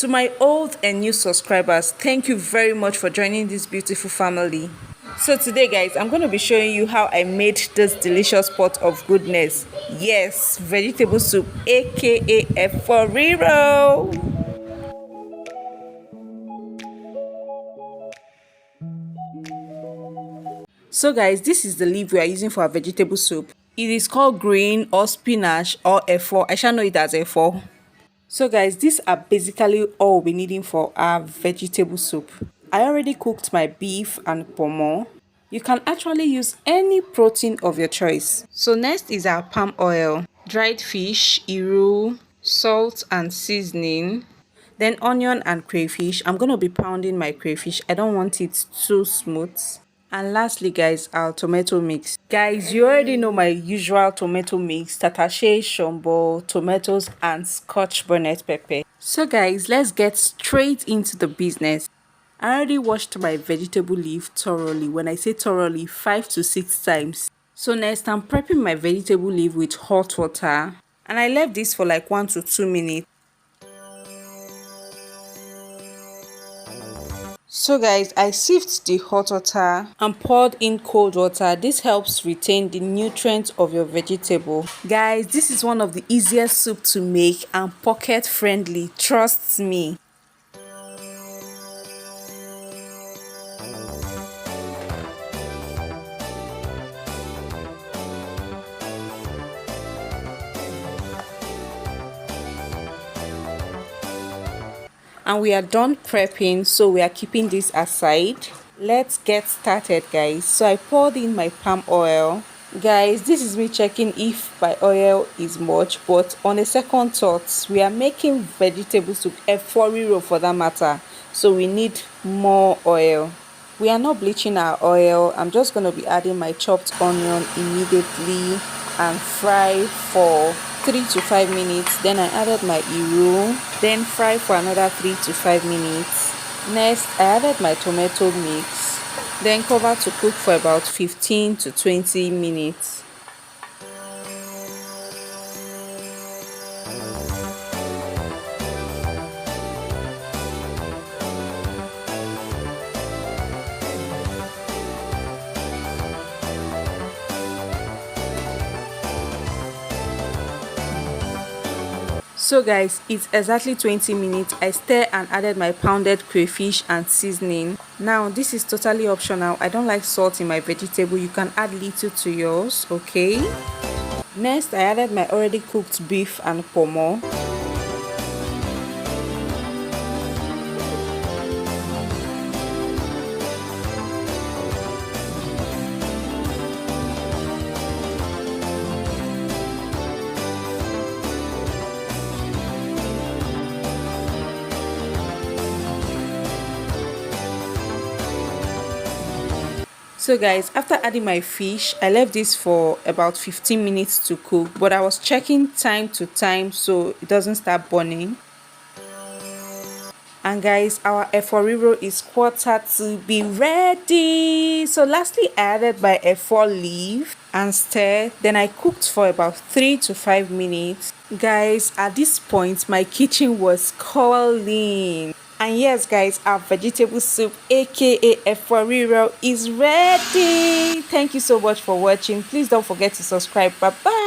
To my old and new subscribers, thank you very much for joining this beautiful family. So today guys, I'm going to be showing you how I made this delicious pot of goodness. Yes, vegetable soup, aka Eforiro. So guys, this is the leaf we are using for our vegetable soup. It is called green or spinach or efo. I shall know it as efo. So guys, these are basically all we'll be needing for our vegetable soup. I already cooked my beef and pomo. You can actually use any protein of your choice. So next is our palm oil, dried fish, iru, salt and seasoning, then onion and crayfish. I'm going to be pounding my crayfish. I don't want it too smooth. And lastly guys, our tomato mix. Guys, you already know my usual tomato mix: tatashe, shombo, tomatoes and scotch bonnet pepper. So guys, let's get straight into the business. I already washed my vegetable leaf thoroughly. When I say thoroughly, 5 to 6 times. So next I'm prepping my vegetable leaf with hot water, and I left this for like 1 to 2 minutes. So guys, I sieved the hot water and poured in cold water. This helps retain the nutrients of your vegetable. Guys, this is one of the easiest soup to make and pocket friendly, trust me. And we are done prepping, so we are keeping this aside. Let's get started guys. So I poured in my palm oil. Guys, this is me checking if my oil is much, but on a second thought, we are making vegetable soup, Eforiro for that matter, so we need more oil. We are not bleaching our oil. I'm just going to be adding my chopped onion immediately and fry for 3 to 5 minutes. Then I added my iru, then fry for another 3 to 5 minutes. Next I added my tomato mix, then cover to cook for about 15 to 20 minutes. So guys, it's exactly 20 minutes. I stirred and added my pounded crayfish and seasoning. Now this is totally optional. I don't like salt in my vegetable. You can add little to yours, okay? Next I added my already cooked beef and pomo. So guys, after adding my fish, I left this for about 15 minutes to cook, but I was checking time to time so it doesn't start burning. And guys, our Eforiro is quarter to be ready. So lastly, I added my Efor leaf and stirred. Then I cooked for about 3 to 5 minutes. Guys, at this point, my kitchen was calling. And yes guys, our vegetable soup, aka Eforiro, is ready. Thank you so much for watching. Please don't forget to subscribe. Bye bye.